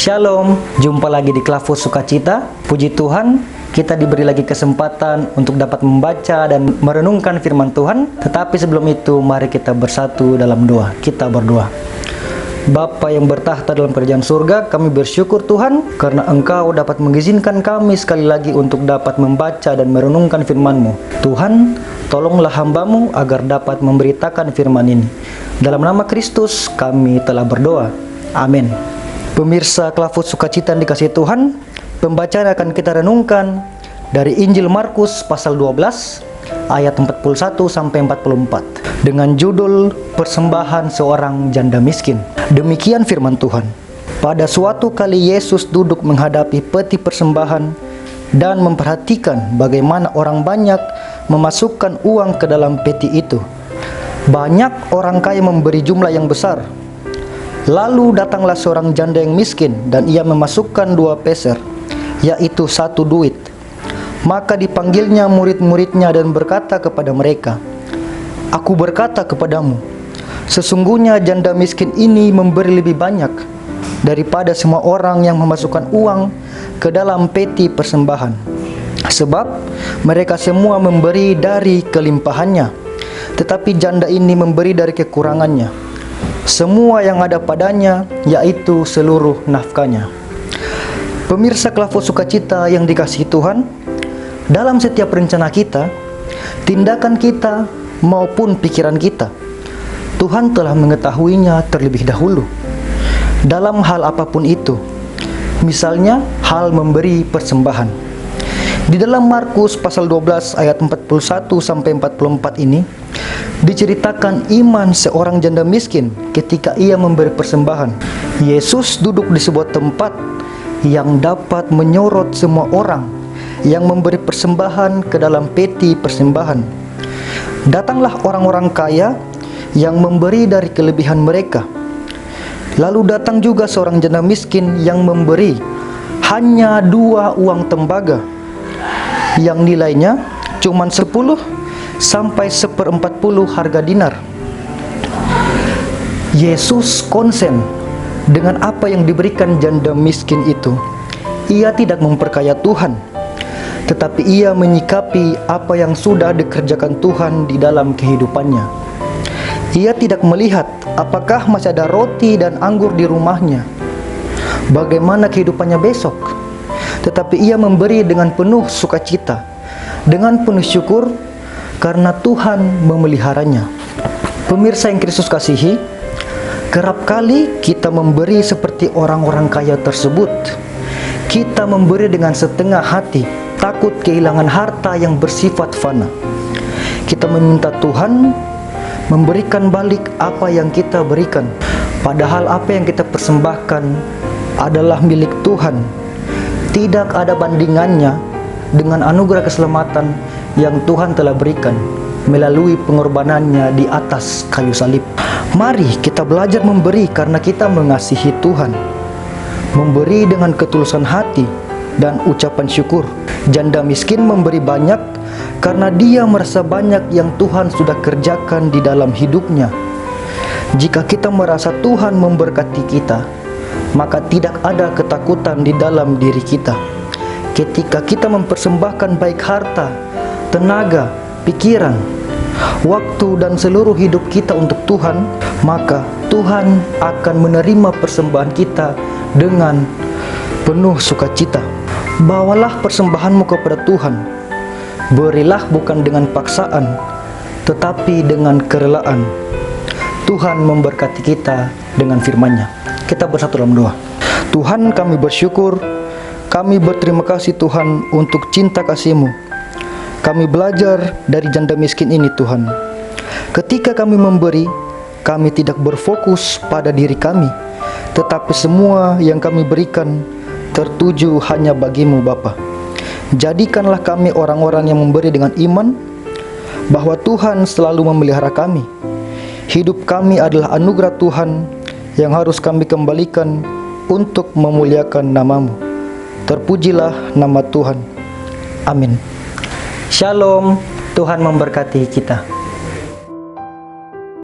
Shalom, jumpa lagi di Klavus Sukacita. Puji Tuhan, kita diberi lagi kesempatan untuk dapat membaca dan merenungkan firman Tuhan. Tetapi sebelum itu, mari kita bersatu dalam doa. Kita berdoa. Bapa yang bertahta dalam kerajaan surga, kami bersyukur Tuhan karena Engkau dapat mengizinkan kami sekali lagi untuk dapat membaca dan merenungkan firman-Mu. Tuhan, tolonglah hamba-Mu agar dapat memberitakan firman ini. Dalam nama Kristus kami telah berdoa. Amin. Pemirsa Klavus Sukacita yang dikasihi Tuhan, pembacaan akan kita renungkan dari Injil Markus pasal 12 ayat 41 sampai 44 dengan judul Persembahan Seorang Janda Miskin. Demikian firman Tuhan. Pada suatu kali Yesus duduk menghadapi peti persembahan dan memperhatikan bagaimana orang banyak memasukkan uang ke dalam peti itu. Banyak orang kaya memberi jumlah yang besar. Lalu datanglah seorang janda yang miskin dan ia memasukkan 2 peser, yaitu 1 duit. Maka dipanggilnya murid-muridnya dan berkata kepada mereka, "Aku berkata kepadamu, sesungguhnya janda miskin ini memberi lebih banyak daripada semua orang yang memasukkan uang ke dalam peti persembahan. Sebab mereka semua memberi dari kelimpahannya, tetapi janda ini memberi dari kekurangannya, semua yang ada padanya, yaitu seluruh nafkahnya." Pemirsa Klavus Sukacita yang dikasihi Tuhan, dalam setiap rencana kita, tindakan kita maupun pikiran kita, Tuhan telah mengetahuinya terlebih dahulu. Dalam hal apapun itu, misalnya hal memberi persembahan. Di dalam Markus pasal 12 ayat 41 sampai 44 ini diceritakan iman seorang janda miskin ketika ia memberi persembahan. Yesus duduk di sebuah tempat yang dapat menyorot semua orang yang memberi persembahan ke dalam peti persembahan. Datanglah orang-orang kaya yang memberi dari kelebihan mereka. Lalu datang juga seorang janda miskin yang memberi hanya 2 uang tembaga, yang nilainya cuma 10 sampai 1/40 harga dinar. Yesus konsen dengan apa yang diberikan janda miskin itu. Ia tidak memperkaya Tuhan, tetapi ia menyikapi apa yang sudah dikerjakan Tuhan di dalam kehidupannya. Ia tidak melihat apakah masih ada roti dan anggur di rumahnya, bagaimana kehidupannya besok, tetapi ia memberi dengan penuh sukacita, dengan penuh syukur, karena Tuhan memeliharanya. Pemirsa yang Kristus kasihi, kerap kali kita memberi seperti orang-orang kaya tersebut. Kita memberi dengan setengah hati, takut kehilangan harta yang bersifat fana. Kita meminta Tuhan memberikan balik apa yang kita berikan, padahal apa yang kita persembahkan adalah milik Tuhan. Tidak ada bandingannya dengan anugerah keselamatan yang Tuhan telah berikan melalui pengorbanannya di atas kayu salib. Mari kita belajar memberi karena kita mengasihi Tuhan, memberi dengan ketulusan hati dan ucapan syukur. Janda miskin memberi banyak karena dia merasa banyak yang Tuhan sudah kerjakan di dalam hidupnya. Jika kita merasa Tuhan memberkati kita, maka tidak ada ketakutan di dalam diri kita. Ketika kita mempersembahkan baik harta, tenaga, pikiran, waktu, dan seluruh hidup kita untuk Tuhan, maka Tuhan akan menerima persembahan kita dengan penuh sukacita. Bawalah persembahanmu kepada Tuhan. Berilah bukan dengan paksaan, tetapi dengan kerelaan. Tuhan memberkati kita dengan firman-Nya. Kita bersatu dalam doa. Tuhan, kami bersyukur, kami berterima kasih Tuhan untuk cinta kasih-Mu. Kami belajar dari janda miskin ini Tuhan. Ketika kami memberi, kami tidak berfokus pada diri kami, tetapi semua yang kami berikan tertuju hanya bagi-Mu Bapa. Jadikanlah kami orang-orang yang memberi dengan iman, bahwa Tuhan selalu memelihara kami. Hidup kami adalah anugerah Tuhan yang harus kami kembalikan untuk memuliakan nama-Mu. Terpujilah nama Tuhan. Amin. Shalom, Tuhan memberkati kita.